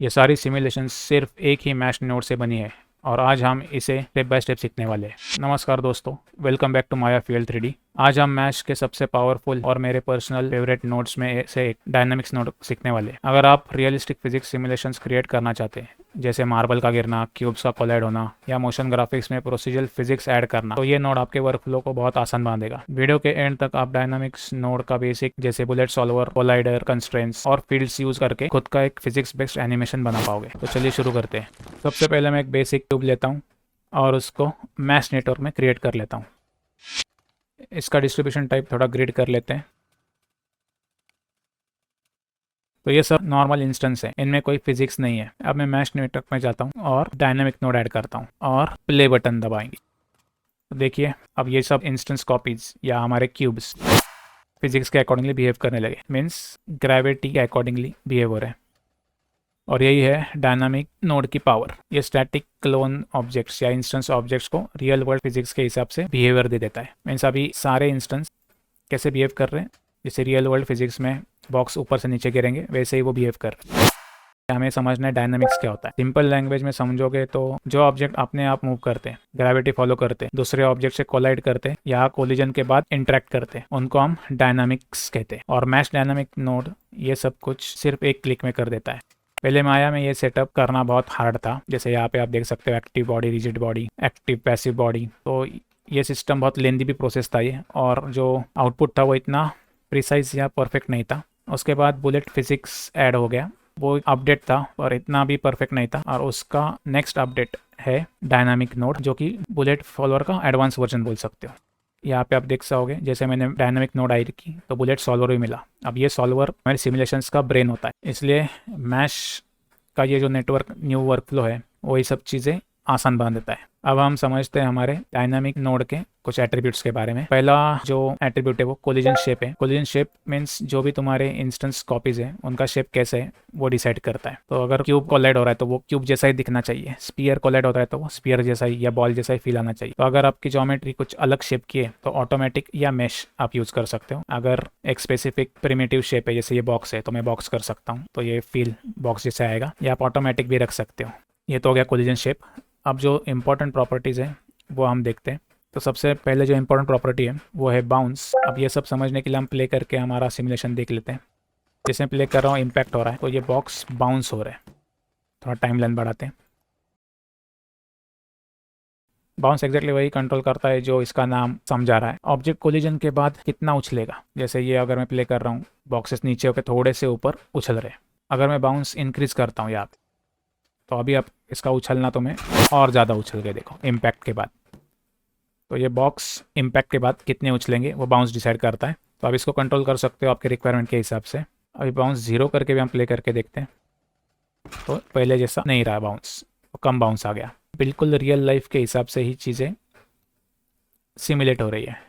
ये सारी सिमुलेशन सिर्फ एक ही मैश नोड से बनी है और आज हम इसे स्टेप बाय स्टेप सीखने वाले हैं। नमस्कार दोस्तों, welcome back to Maya Field 3D। आज हम मैश के सबसे पावरफुल और मेरे पर्सनल फेवरेट नोड्स में से एक डायनामिक्स नोड सीखने वाले हैं। अगर आप रियलिस्टिक फिजिक्स सिमुलेशंस क्रिएट करना चाहते हैं, जैसे मार्बल का गिरना, क्यूब्स का कोलाइड होना या मोशन ग्राफिक्स में प्रोसीजरल फिजिक्स ऐड करना, तो ये नोड आपके वर्कफ्लो को बहुत आसान बना देगा। वीडियो के एंड तक आप डायनामिक्स नोड का बेसिक जैसे बुलेट सॉल्वर, कोलाइडर, कंस्ट्रेंट्स और फील्ड्स यूज करके खुद का एक फिजिक्स बेस्ड एनिमेशन बना पाओगे। तो चलिए शुरू करते हैं। सबसे पहले मैं एक बेसिक ट्यूब लेता हूँ और उसको मैश नेटवर्क में क्रिएट कर लेता हूँ। इसका डिस्ट्रीब्यूशन टाइप थोड़ा ग्रिड कर लेते हैं। तो ये सब नॉर्मल इंस्टेंस है, इनमें कोई फिजिक्स नहीं है। अब मैं मैश नेटवर्क में जाता हूँ और डायनामिक नोड ऐड करता हूँ और प्ले बटन दबाएंगे। तो देखिए, अब ये सब इंस्टेंस कॉपीज या हमारे क्यूब्स फिजिक्स के अकॉर्डिंगली बिहेव करने लगे, मीन्स ग्रेविटी के अकॉर्डिंगली बिहेव हो रहे हैं। और यही है डायनामिक नोड की पावर। ये स्टैटिक क्लोन ऑब्जेक्ट्स या इंस्टेंस ऑब्जेक्ट्स को रियल वर्ल्ड फिजिक्स के हिसाब से बिहेवियर दे देता है। मीन्स अभी सारे इंस्टेंस कैसे बिहेव कर रहे हैं, जैसे रियल वर्ल्ड फिजिक्स में बॉक्स ऊपर से नीचे गिरेंगे, वैसे ही वो बिहेव कर रहे हैं। हमें समझना है डायनामिक्स क्या होता है। सिंपल लैंग्वेज में समझोगे तो जो ऑब्जेक्ट अपने आप मूव करते हैं, ग्रेविटी फॉलो करते हैं, दूसरे ऑब्जेक्ट से कोलाइड करते हैं या कोलिजन के बाद इंटरेक्ट करते हैं, उनको हम डायनामिक्स कहते हैं। और मैश डायनामिक नोड ये सब कुछ सिर्फ एक क्लिक में कर देता है। पहले माया में ये सेटअप करना बहुत हार्ड था। जैसे यहाँ पे आप देख सकते हो active body, rigid body, active passive body. तो ये सिस्टम बहुत लेंदी भी प्रोसेस था ये, और जो आउटपुट था वो इतना प्रिसाइज या परफेक्ट नहीं था। उसके बाद बुलेट फिजिक्स ऐड हो गया, वो अपडेट था और इतना भी परफेक्ट नहीं था। और उसका नेक्स्ट अपडेट है डायनामिक नोड, जो कि बुलेट फॉलोअर का एडवांस वर्जन बोल सकते हो। यहाँ पे आप देख सकोगे, जैसे मैंने डायनामिक नोड आई की तो बुलेट सॉल्वर भी मिला। अब ये सॉल्वर हमारे सिमुलेशंस का ब्रेन होता है, इसलिए मैश का ये जो नेटवर्क न्यू वर्कफ्लो है वही सब चीज़ें आसान बना देता है। अब हम समझते हैं हमारे डायनामिक नोड के कुछ एट्रीब्यूट्स के बारे में। पहला जो एट्रीब्यूट है वो कोलिजन शेप है। कोलिजन शेप मीन्स जो भी तुम्हारे इंस्टेंस कॉपीज है उनका शेप कैसे है वो डिसाइड करता है। तो अगर क्यूब कोलाइड हो रहा है तो वो क्यूब जैसा ही दिखना चाहिए, स्पीयर कोलाइड होता है तो वो स्पीयर जैसा ही या बॉल जैसा ही फील आना चाहिए। तो अगर आपकी ज्योमेट्री कुछ अलग शेप की है तो ऑटोमेटिक या मैश आप यूज कर सकते हो। अगर एक स्पेसिफिक प्रिमिटिव शेप है, जैसे ये बॉक्स है तो मैं बॉक्स कर सकता हूँ, तो ये फील बॉक्स जैसा आएगा, या आप ऑटोमेटिक भी रख सकते हो। ये तो हो गया कोलिजन शेप। अब जो इंपॉर्टेंट प्रॉपर्टीज़ है वो हम देखते हैं। तो सबसे पहले जो इंपॉर्टेंट प्रॉपर्टी है वो है बाउंस। अब ये सब समझने के लिए हम प्ले करके हमारा सिमुलेशन देख लेते हैं। जैसे प्ले कर रहा हूँ, इम्पैक्ट हो रहा है तो ये बॉक्स बाउंस हो रहा है। थोड़ा टाइम लाइन बढ़ाते हैं। बाउंस एग्जैक्टली वही कंट्रोल करता है जो इसका नाम समझा रहा है। ऑब्जेक्ट कोलिजन के बाद कितना उछलेगा, जैसे ये अगर मैं प्ले कर रहा हूँ, बॉक्सेस नीचे होकर थोड़े से ऊपर उछल रहे हैं। अगर मैं बाउंस इंक्रीज करता हूँ यहाँ पे, तो अभी आप इसका उछलना तो मैं और ज़्यादा उछल गए, देखो इम्पैक्ट के बाद। तो ये बॉक्स इम्पैक्ट के बाद कितने उछलेंगे वो बाउंस डिसाइड करता है। तो आप इसको कंट्रोल कर सकते हो आपके रिक्वायरमेंट के हिसाब से। अभी बाउंस 0 करके भी हम प्ले करके देखते हैं, तो पहले जैसा नहीं रहा बाउंस, तो कम बाउंस आ गया। बिल्कुल रियल लाइफ के हिसाब से ही चीज़ें सिमुलेट हो रही है।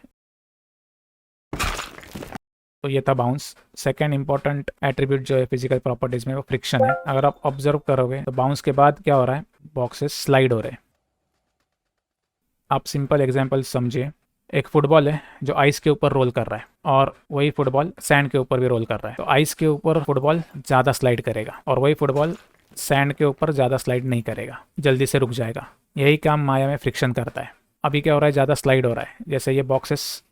तो ये था बाउंस। सेकेंड इंपॉर्टेंट एट्रीब्यूट जो है फिजिकल प्रॉपर्टीज में वो फ्रिक्शन है। अगर आप ऑब्जर्व करोगे तो बाउंस के बाद क्या हो रहा है, बॉक्सेस स्लाइड हो रहे हैं। आप सिंपल एग्जांपल समझिए, एक फुटबॉल है जो आइस के ऊपर रोल कर रहा है और वही फुटबॉल सैंड के ऊपर भी रोल कर रहा है। तो आइस के ऊपर फुटबॉल ज़्यादा स्लाइड करेगा और वही फुटबॉल सैंड के ऊपर ज़्यादा स्लाइड नहीं करेगा, जल्दी से रुक जाएगा। यही काम माया में फ्रिक्शन करता है। अभी क्या हो रहा है, ज़्यादा स्लाइड हो रहा है। जैसे ये बॉक्सेस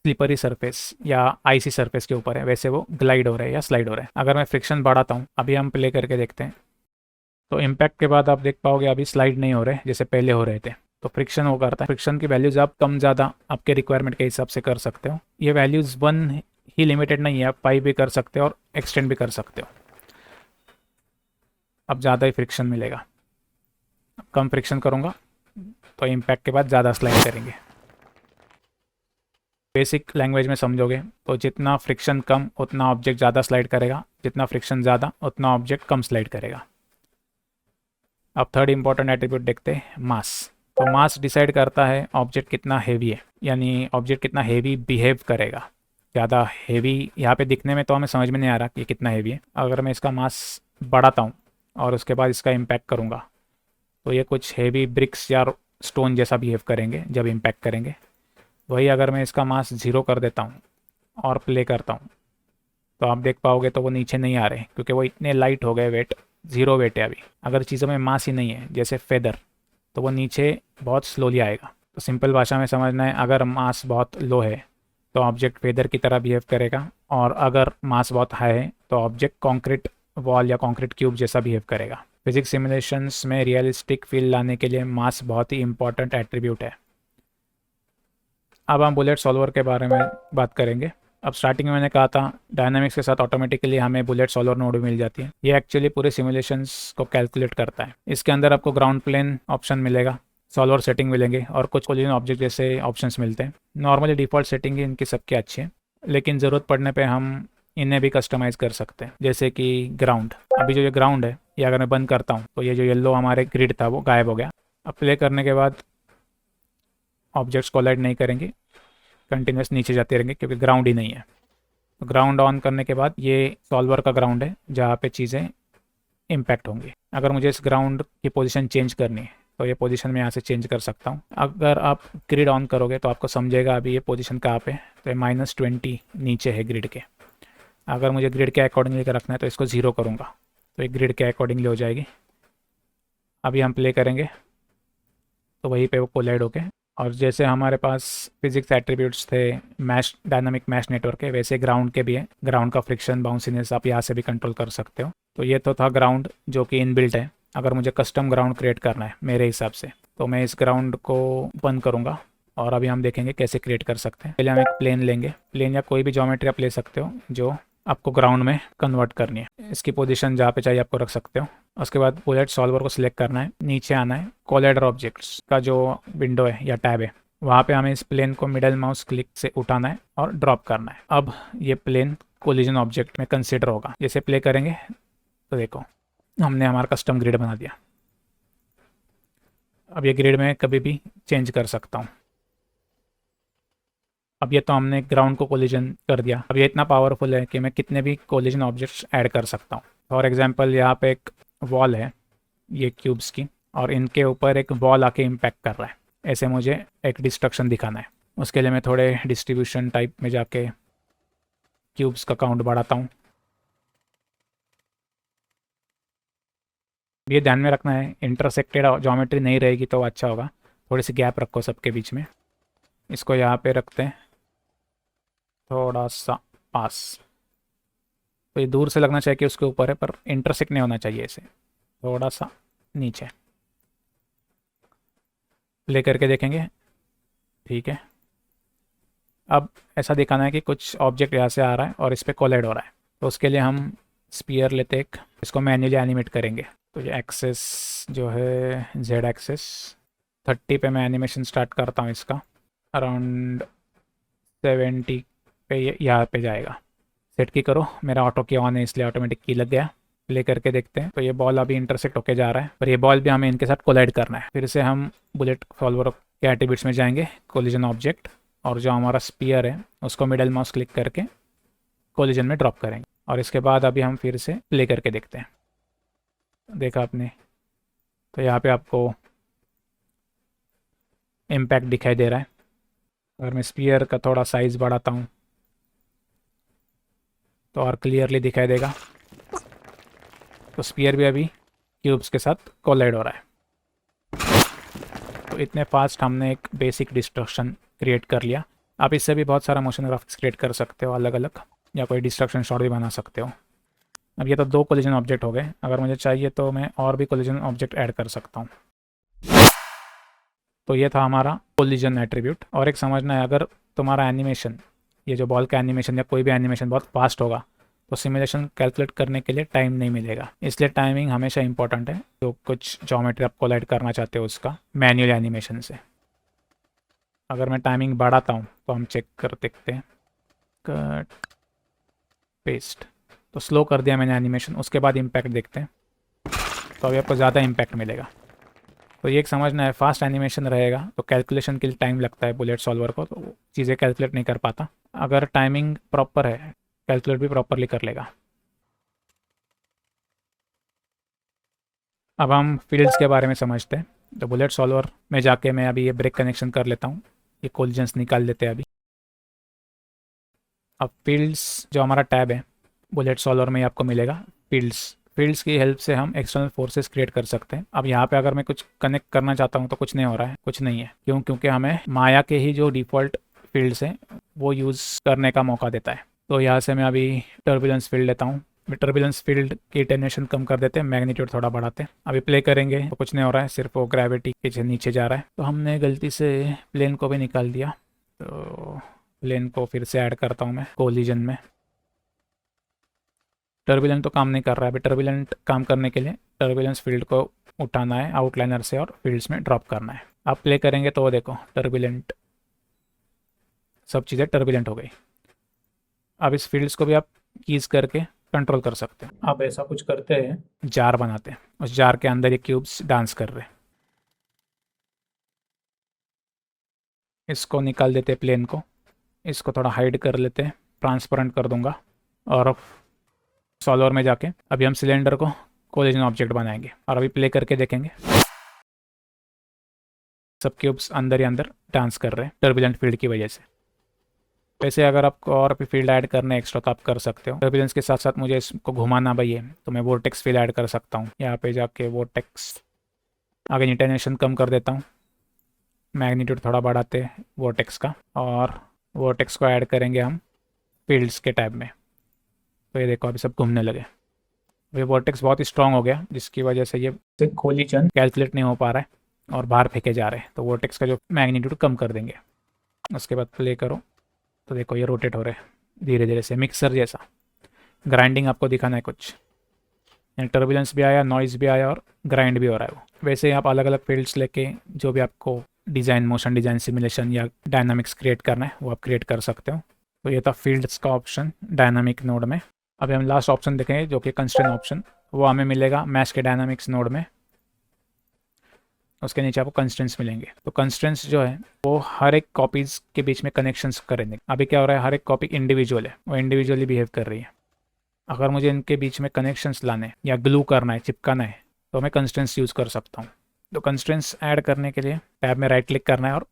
स्लिपरी सरफेस या आईसी सरफेस के ऊपर है, वैसे वो ग्लाइड हो रहे हैं या स्लाइड हो रहे हैं। अगर मैं फ्रिक्शन बढ़ाता हूँ, अभी हम प्ले करके देखते हैं, तो इम्पैक्ट के बाद आप देख पाओगे अभी स्लाइड नहीं हो रहे जैसे पहले हो रहे थे। तो फ्रिक्शन वो करता है। फ्रिक्शन की वैल्यूज आप कम ज़्यादा आपके रिक्वायरमेंट के हिसाब से कर सकते हो। ये वैल्यूज 1 ही लिमिटेड नहीं है, आप पाई भी कर सकते हो और एक्सटेंड भी कर सकते हो। अब ज़्यादा ही फ्रिक्शन मिलेगा। कम फ्रिक्शन करूँगा तो इम्पैक्ट के बाद ज़्यादा स्लाइड करेंगे। बेसिक लैंग्वेज में समझोगे तो जितना फ्रिक्शन कम उतना ऑब्जेक्ट ज़्यादा स्लाइड करेगा, जितना फ्रिक्शन ज़्यादा उतना ऑब्जेक्ट कम स्लाइड करेगा। अब थर्ड इंपॉर्टेंट एट्रीब्यूट देखते हैं, मास। तो मास डिसाइड करता है ऑब्जेक्ट कितना हेवी है, यानी ऑब्जेक्ट कितना हेवी बिहेव करेगा। ज़्यादा हेवी यहाँ पे दिखने में तो हमें समझ में नहीं आ रहा कि ये कितना हेवी है। अगर मैं इसका मास बढ़ाता हूँ और उसके बाद इसका इम्पैक्ट करूँगा तो ये कुछ हेवी ब्रिक्स या स्टोन जैसा बिहेव करेंगे जब इम्पैक्ट करेंगे। वही अगर मैं इसका मास 0 कर देता हूँ और प्ले करता हूँ तो आप देख पाओगे तो वो नीचे नहीं आ रहे, क्योंकि वो इतने लाइट हो गए वेट ज़ीरो वेट है अभी। अगर चीज़ों में मास ही नहीं है जैसे फेदर, तो वो नीचे बहुत स्लोली आएगा। तो सिंपल भाषा में समझना है, अगर मास बहुत लो है तो ऑब्जेक्ट फेदर की तरह बिहेव करेगा, और अगर मास बहुत हाई है तो ऑब्जेक्ट कॉन्क्रीट वॉल या कॉन्क्रीट क्यूब जैसा बिहेव करेगा। फिजिक्स सिमुलेशंस में रियलिस्टिक फील लाने के लिए मास बहुत ही इंपॉर्टेंट एट्रीब्यूट है। अब हम बुलेट सॉल्वर के बारे में बात करेंगे। अब स्टार्टिंग में मैंने कहा था डायनामिक्स के साथ ऑटोमेटिकली हमें बुलेट सॉल्वर नोड भी मिल जाती है। ये एक्चुअली पूरे सिमुलेशंस को कैलकुलेट करता है। इसके अंदर आपको ग्राउंड प्लेन ऑप्शन मिलेगा, सॉल्वर सेटिंग मिलेंगे और कुछ कोलिजन ऑब्जेक्ट जैसे ऑप्शंस मिलते हैं। नॉर्मली डिफ़ॉल्ट सेटिंग ही इनकी सबकी अच्छी है, लेकिन ज़रूरत पड़ने पे हम इन्हें भी कस्टमाइज़ कर सकते हैं। जैसे कि ग्राउंड, अभी जो ये ग्राउंड है ये अगर मैं बंद करता हूँ तो ये जो येलो हमारे ग्रिड था वो गायब हो गया। अब प्ले करने के बाद ऑब्जेक्ट्स कोलाइड नहीं करेंगे, कंटिन्यूस नीचे जाते रहेंगे क्योंकि ग्राउंड ही नहीं है। तो ग्राउंड ऑन करने के बाद ये सॉल्वर का ग्राउंड है जहाँ पे चीज़ें इम्पैक्ट होंगी। अगर मुझे इस ग्राउंड की पोजीशन चेंज करनी है तो ये पोजीशन मैं यहाँ से चेंज कर सकता हूँ। अगर आप ग्रिड ऑन करोगे तो आपको समझेगा अभी ये पोजीशन कहाँ पे, तो ये -20 नीचे है ग्रिड के। अगर मुझे ग्रिड के अकॉर्डिंगली रखना है तो इसको 0 करूँगा तो ये ग्रिड के अकॉर्डिंगली हो जाएगी। अभी हम प्ले करेंगे तो वहीं पे वो कोलाइड होके, और जैसे हमारे पास फिजिक्स एट्रीब्यूट्स थे मैश डायनामिक मैश नेटवर्क के, वैसे ग्राउंड के भी है। ग्राउंड का फ्रिक्शन बाउंसीनेस आप यहाँ से भी कंट्रोल कर सकते हो। तो ये तो था ग्राउंड जो कि इनबिल्ट है। अगर मुझे कस्टम ग्राउंड क्रिएट करना है मेरे हिसाब से तो मैं इस ग्राउंड को बंद करूँगा, और अभी हम देखेंगे कैसे क्रिएट कर सकते हैं। पहले हम एक प्लेन लेंगे, प्लेन या कोई भी ज्योमेट्री आप ले सकते हो जो आपको ग्राउंड में कन्वर्ट करनी है। इसकी पोजीशन जहाँ पे चाहिए आपको रख सकते हो। उसके बाद बुलेट सॉल्वर को सिलेक्ट करना है, नीचे आना है, कोलाइडर ऑब्जेक्ट्स का जो विंडो है या टैब है वहाँ पे हमें इस प्लेन को मिडल माउस क्लिक से उठाना है और ड्रॉप करना है। अब ये प्लेन कोलिजन ऑब्जेक्ट में कंसिडर होगा। जैसे प्ले करेंगे तो देखो हमने हमारा कस्टम ग्रिड बना दिया। अब ये ग्रिड में कभी भी चेंज कर सकता हूँ। अब ये तो हमने ग्राउंड को कोलिजन कर दिया। अब ये इतना पावरफुल है कि मैं कितने भी कोलिजन ऑब्जेक्ट्स ऐड कर सकता हूँ। फॉर एग्जांपल यहाँ पे एक वॉल है ये क्यूब्स की, और इनके ऊपर एक वॉल आके इम्पैक्ट कर रहा है। ऐसे मुझे एक डिस्ट्रक्शन दिखाना है। उसके लिए मैं थोड़े डिस्ट्रीब्यूशन टाइप में जाके क्यूब्स का काउंट बढ़ाता हूँ। ये ध्यान में रखना है इंटरसेक्टेड ज्योमेट्री नहीं रहेगी तो अच्छा होगा। थोड़ी सी गैप रखो सबके बीच में। इसको यहाँ पे रखते हैं थोड़ा सा पास, तो ये दूर से लगना चाहिए कि उसके ऊपर है पर इंटरसेक्ट नहीं होना चाहिए। इसे थोड़ा सा नीचे प्ले करके देखेंगे। ठीक है, अब ऐसा दिखाना है कि कुछ ऑब्जेक्ट यहाँ से आ रहा है और इस पर कोलाइड हो रहा है। तो उसके लिए हम स्पीयर लेते एक, इसको मैन्युअली एनिमेट करेंगे। तो ये एक्सेस जो है जेड एक्सेस 30 पे मैं एनिमेशन स्टार्ट करता हूँ इसका। अराउंड 70 पे यहाँ पे जाएगा। सेट की करो, मेरा ऑटो की ऑन है इसलिए ऑटोमेटिक की लग गया। प्ले करके देखते हैं। तो ये बॉल अभी इंटरसेक्ट होके जा रहा है, पर ये बॉल भी हमें इनके साथ कोलाइड करना है। फिर से हम बुलेट सॉल्वर के एट्रीब्यूट्स में जाएंगे, कोलिजन ऑब्जेक्ट, और जो हमारा स्पीयर है उसको मिडल माउस क्लिक करके कोलिजन में ड्रॉप करेंगे। और इसके बाद अभी हम फिर से प्ले करके देखते हैं। देखा आपने, तो यहाँ पे आपको इम्पैक्ट दिखाई दे रहा है। अगर मैं स्पीयर का थोड़ा साइज़ बढ़ाता हूँ तो और क्लियरली दिखाई देगा। तो स्पीयर भी अभी क्यूब्स के साथ कोलाइड हो रहा है। तो इतने फास्ट हमने एक बेसिक डिस्ट्रक्शन क्रिएट कर लिया। आप इससे भी बहुत सारा मोशन ग्राफिक्स क्रिएट कर सकते हो अलग अलग, या कोई डिस्ट्रक्शन शॉट भी बना सकते हो। अब ये तो 2 कोलिजन ऑब्जेक्ट हो गए। अगर मुझे चाहिए तो मैं और भी कोलिजन ऑब्जेक्ट ऐड कर सकता हूँ। तो ये था हमारा कोलिजन एट्रीब्यूट। और एक समझना है, अगर तुम्हारा एनिमेशन, ये जो बॉल का एनिमेशन या कोई भी एनिमेशन बहुत फास्ट होगा तो सिमुलेशन कैलकुलेट करने के लिए टाइम नहीं मिलेगा। इसलिए टाइमिंग हमेशा इंपॉर्टेंट है। तो कुछ ज्योमेट्री आप कोलाइड करना चाहते हो उसका मैनुअल एनिमेशन से। अगर मैं टाइमिंग बढ़ाता हूँ तो हम चेक कर देखते हैं। कट पेस्ट, तो स्लो कर दिया मैंने एनिमेशन। उसके बाद इम्पैक्ट देखते हैं, तो अभी आपको ज़्यादा इम्पैक्ट मिलेगा। तो ये एक समझना है, फास्ट एनिमेशन रहेगा तो कैलकुलेशन के लिए टाइम लगता है बुलेट सॉल्वर को, तो चीज़ें कैलकुलेट नहीं कर पाता। अगर टाइमिंग प्रॉपर है कैलकुलेट भी प्रॉपरली कर लेगा। अब हम फील्ड्स के बारे में समझते हैं। तो बुलेट सॉल्वर में जाके मैं अभी ये ब्रेक कनेक्शन कर लेता हूँ, ये कोलिजन्स निकाल लेते हैं अभी। अब फील्ड्स जो हमारा टैब है बुलेट सॉल्वर में ही आपको मिलेगा, फील्ड्स फील्ड्स की हेल्प से हम एक्सटर्नल फोर्सेस क्रिएट कर सकते हैं। अब यहाँ पे अगर मैं कुछ कनेक्ट करना चाहता हूँ तो कुछ नहीं हो रहा है, कुछ नहीं है। क्यों? क्योंकि हमें माया के ही जो डिफ़ॉल्ट फील्ड्स हैं वो यूज़ करने का मौका देता है। तो यहाँ से मैं अभी टर्बुलेंस फील्ड लेता हूँ। टर्बुलेंस फील्ड की अटेन्यूएशन कम कर देते हैं, मैग्नीट्यूड थोड़ा बढ़ाते हैं। अभी प्ले करेंगे तो कुछ नहीं हो रहा है, सिर्फ वो ग्रेविटी के नीचे जा रहा है। तो हमने गलती से प्लेन को भी निकाल दिया, तो प्लेन को फिर से ऐड करता हूँ मैं कोलिजन में। टर्बुलेंट तो काम नहीं कर रहा है। अभी टर्बुलेंट काम करने के लिए टर्बुलेंस फील्ड को उठाना है आउटलाइनर से और फील्ड्स में ड्रॉप करना है। आप प्ले करेंगे तो वो देखो टर्बुलेंट, सब चीज़ें टर्बुलेंट हो गई। अब इस फील्ड्स को भी आप कीज करके कंट्रोल कर सकते हैं। आप ऐसा कुछ करते हैं, जार बनाते हैं, उस जार के अंदर ये क्यूब्स डांस कर रहे हैं। इसको निकाल देते प्लेन को, इसको थोड़ा हाइड कर लेते हैं, ट्रांसपेरेंट कर दूंगा। और सॉल्वर में जाके अभी हम सिलेंडर को कोलिजन ऑब्जेक्ट बनाएंगे और अभी प्ले करके देखेंगे। सब क्यूब्स अंदर ही अंदर डांस कर रहे हैं टर्बुलेंट फील्ड की वजह से। वैसे अगर आपको और भी फील्ड ऐड करने एक्स्ट्रा तो आप कर सकते हो। टर्बुलेंस के साथ साथ मुझे इसको घुमाना भी है तो मैं वोर्टेक्स फील्ड ऐड कर सकता हूँ। यहाँ पे जाके वोर्टेक्स आगे इंटरनेशन कम कर देता हूँ, मैग्नीट्यूड थोड़ा बढ़ाते हैं वोर्टेक्स का, और वोर्टेक्स को ऐड करेंगे हम फील्ड्स के टैब में। तो ये देखो अभी सब घूमने लगे। ये वोर्टेक्स बहुत ही स्ट्रांग हो गया जिसकी वजह से ये कोलिजन कैलकुलेट नहीं हो पा रहा है और बाहर फेंके जा रहे हैं। तो वोर्टेक्स का जो मैग्नीट्यूड कम कर देंगे। उसके बाद प्ले करो तो देखो ये रोटेट हो रहे हैं धीरे धीरे से, मिक्सर जैसा। ग्राइंडिंग आपको दिखाना है कुछ, टर्बुलेंस भी आया, नॉइज़ भी आया और ग्राइंड भी हो रहा है वो। वैसे ही आप अलग अलग फील्ड्स लेके जो भी आपको डिज़ाइन, मोशन डिज़ाइन, सिमुलेशन या डायनामिक्स क्रिएट करना है वो आप क्रिएट कर सकते हो। तो ये था फील्ड्स का ऑप्शन डायनामिक नोड में। अभी हम लास्ट ऑप्शन देखेंगे जो कि कंस्ट्रेंट ऑप्शन, वो हमें मिलेगा मैश के डायनामिक्स नोड में। उसके नीचे आपको कंस्ट्रेंट्स मिलेंगे। तो कंस्ट्रेंट्स जो है वो हर एक कॉपीज़ के बीच में कनेक्शंस करेंगे। अभी क्या हो रहा है, हर एक कॉपी इंडिविजुअल है, वो इंडिविजुअली बिहेव कर रही है। अगर मुझे इनके बीच में कनेक्शंस लाने या ग्लू करना है, चिपकाना है, तो मैं कंस्ट्रेंट्स यूज़ कर सकता हूँ। तो कंस्ट्रेंट्स ऐड करने के लिए टैब में राइट क्लिक करना है और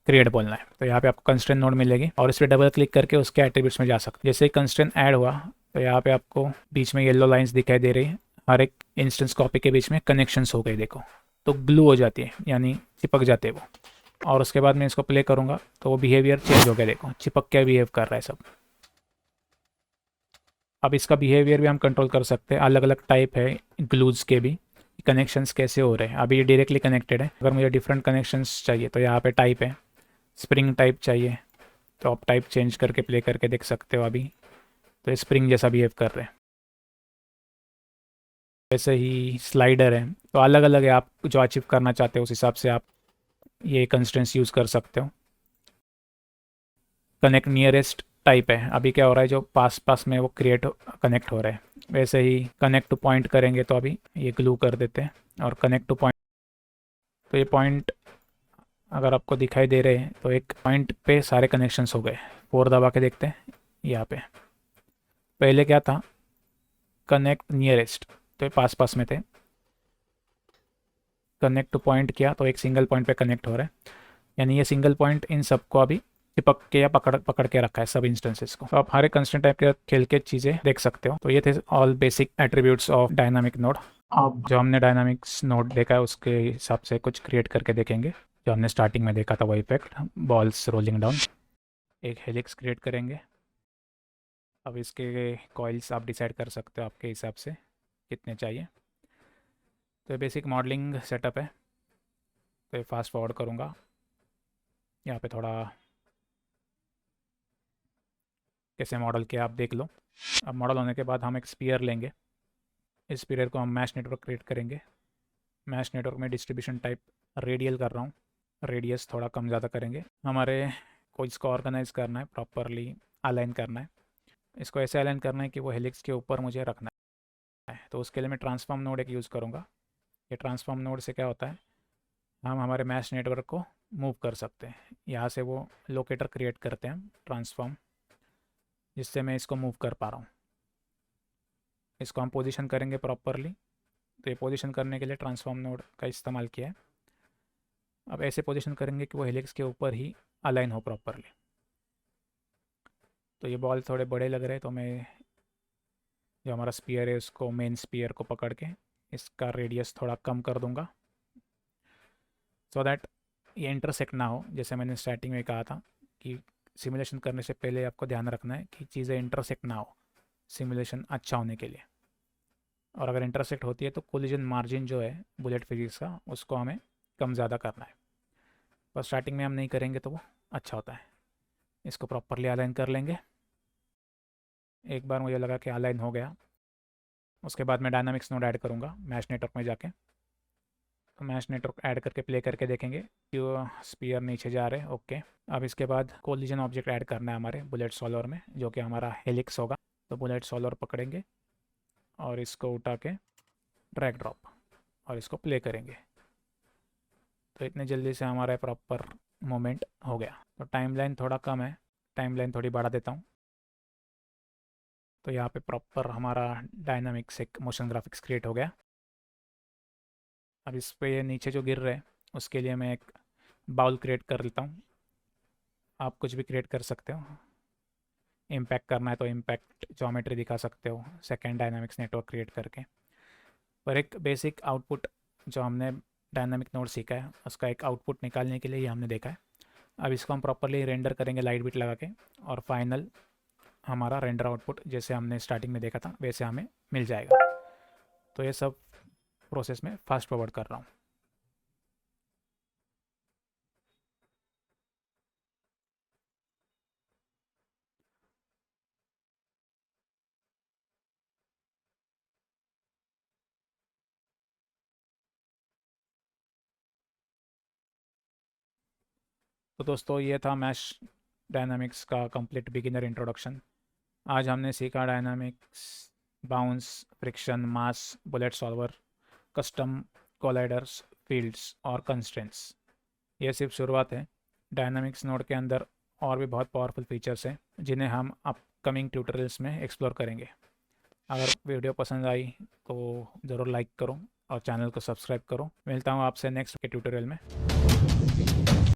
क्रिएट बोलना है। तो यहाँ पे आपको कंस्ट्रेंट नोड मिलेगी और इस पर डबल क्लिक करके उसके एट्रीब्यूट्स में जा सकते हैं। जैसे ही कंस्ट्रेंट ऐड हुआ तो यहाँ पे आपको बीच में येलो लाइंस दिखाई दे रही है, हर एक इंस्टेंस कॉपी के बीच में कनेक्शंस हो गए देखो। तो ग्लू हो जाती है, यानी चिपक जाते हैं वो। और उसके बाद मैं इसको प्ले करूँगा तो वो बिहेवियर चेंज हो गया, देखो चिपक के बिहेव कर रहा है सब। अब इसका बिहेवियर भी हम कंट्रोल कर सकते हैं। अलग अलग टाइप है ग्लूज के भी, कनेक्शंस कैसे हो रहे हैं। अभी ये डायरेक्टली कनेक्टेड है, अगर मुझे डिफरेंट कनेक्शंस चाहिए तो यहाँ पे टाइप है, स्प्रिंग टाइप चाहिए तो आप टाइप चेंज करके प्ले करके देख सकते हो। अभी तो ये स्प्रिंग जैसा बिहेव कर रहे हैं। वैसे ही स्लाइडर है, तो अलग अलग है, आप जो अचीव करना चाहते हो उस हिसाब से आप ये कंस्ट्रेंट्स यूज़ कर सकते हो। कनेक्ट नियरेस्ट टाइप है, अभी क्या हो रहा है जो पास पास में वो कनेक्ट हो रहा है। वैसे ही कनेक्ट टू पॉइंट करेंगे तो अभी ये ग्लू कर देते हैं, और कनेक्ट टू पॉइंट, तो ये पॉइंट अगर आपको दिखाई दे रहे हैं तो एक पॉइंट पे सारे कनेक्शंस हो गए। 4 दबा के देखते हैं यहाँ पे। पहले क्या था, कनेक्ट नियरेस्ट, तो ये पास पास में थे। कनेक्ट टू पॉइंट किया तो एक सिंगल पॉइंट पे कनेक्ट हो रहा है, यानी ये सिंगल पॉइंट इन सबको अभी चिपक के या पकड़ पकड़ के रखा है सब इंस्टेंसेस को। तो आप हर एक कंस्टेंट टाइप के खेल के चीज़ें देख सकते हो। तो ये थे all basic attributes of dynamic node. अब जो हमने डायनामिक्स नोड देखा है उसके हिसाब से कुछ क्रिएट करके देखेंगे। जो हमने स्टार्टिंग में देखा था वो इफेक्ट, बॉल्स रोलिंग डाउन। एक हेलिक्स क्रिएट करेंगे। अब इसके कॉइल्स आप डिसाइड कर सकते हो आपके हिसाब से कितने चाहिए। तो ये बेसिक मॉडलिंग सेटअप है। तो ये फास्ट फॉरवर्ड करूँगा, यहाँ पे थोड़ा कैसे मॉडल किया आप देख लो। अब मॉडल होने के बाद हम एक स्पीयर लेंगे। इस स्पीयर को हम मैश नेटवर्क क्रिएट करेंगे। मैश नेटवर्क में डिस्ट्रीब्यूशन टाइप रेडियल कर रहा हूँ, रेडियस थोड़ा कम ज़्यादा करेंगे। हमारे को इसको ऑर्गेनाइज करना है, प्रॉपरली अलाइन करना है। इसको ऐसे अलाइन करना है कि वो हेलिक्स के ऊपर मुझे रखना है। तो उसके लिए मैं ट्रांसफॉर्म नोड एक यूज़ करूँगा। ये ट्रांसफॉर्म नोड से क्या होता है, हम हमारे मैश नेटवर्क को मूव कर सकते हैं। यहाँ से वो लोकेटर क्रिएट करते हैं ट्रांसफॉर्म, जिससे मैं इसको मूव कर पा रहा हूँ। इसको हम पोजीशन करेंगे प्रॉपरली। तो ये पोजीशन करने के लिए ट्रांसफॉर्म नोड का इस्तेमाल किया है। अब ऐसे पोजीशन करेंगे कि वो हेलिक्स के ऊपर ही अलाइन हो प्रॉपरली। तो ये बॉल थोड़े बड़े लग रहे हैं तो मैं जो हमारा स्पीयर है उसको मेन स्पीयर को पकड़ के इसका रेडियस थोड़ा कम कर दूंगा सो दैट ये इंटरसेक्ट ना हो। जैसे मैंने स्टार्टिंग में कहा था कि सिमुलेशन करने से पहले आपको ध्यान रखना है कि चीज़ें इंटरसेक्ट ना हो सिमुलेशन अच्छा होने के लिए। और अगर इंटरसेक्ट होती है तो कोलिजन मार्जिन जो है बुलेट फिजिक्स का उसको हमें कम ज़्यादा करना है। पर स्टार्टिंग में हम नहीं करेंगे तो वो अच्छा होता है। इसको प्रॉपरली अलाइन कर लेंगे। एक बार मुझे लगा कि अलाइन हो गया, उसके बाद मैं डायनामिक्स नोड ऐड करूँगा मैश नेटवर्क में जाके। तो मैश नेटवर्क ऐड करके प्ले करके देखेंगे कि वो स्पीयर नीचे जा रहे हैं। ओके, अब इसके बाद कोलिजन ऑब्जेक्ट ऐड करना है हमारे बुलेट सॉल्वर में, जो कि हमारा हेलिक्स होगा। तो बुलेट सॉल्वर पकड़ेंगे और इसको उठा के ड्रैग ड्रॉप और इसको प्ले करेंगे। तो इतने जल्दी से हमारा प्रॉपर मोमेंट हो गया। तो टाइमलाइन थोड़ा कम है, टाइमलाइन थोड़ी बढ़ा देता हूँ। तो यहाँ पे प्रॉपर हमारा डायनामिक्स एक मोशन ग्राफिक्स क्रिएट हो गया। अब इस पे नीचे जो गिर रहे हैं उसके लिए मैं एक बाउल क्रिएट कर लेता हूँ। आप कुछ भी क्रिएट कर सकते हो। इम्पैक्ट करना है तो इम्पैक्ट ज्योमेट्री दिखा सकते हो सेकेंड डायनामिक्स नेटवर्क क्रिएट करके। पर एक बेसिक आउटपुट जो हमने डायनामिक नोड सीखा है उसका एक आउटपुट निकालने के लिए ही हमने देखा है। अब इसको हम प्रॉपरली रेंडर करेंगे लाइट बिट लगा के, और फाइनल हमारा रेंडर आउटपुट जैसे हमने स्टार्टिंग में देखा था वैसे हमें मिल जाएगा। तो ये सब प्रोसेस में फास्ट फॉरवर्ड कर रहा हूँ। तो दोस्तों ये था मैश डायनामिक्स का कंप्लीट बिगिनर इंट्रोडक्शन। आज हमने सीखा डायनामिक्स, बाउंस, फ्रिक्शन, मास, बुलेट सॉल्वर, कस्टम कोलाइडर्स, फील्ड्स और कंस्ट्रेंट्स। ये सिर्फ शुरुआत है। डायनामिक्स नोड के अंदर और भी बहुत पावरफुल फीचर्स हैं जिन्हें हम अपकमिंग ट्यूटोरियल्स में एक्सप्लोर करेंगे। अगर वीडियो पसंद आई तो ज़रूर लाइक करो और चैनल को सब्सक्राइब करो। मिलता हूँ आपसे नेक्स्ट के ट्यूटोरियल में।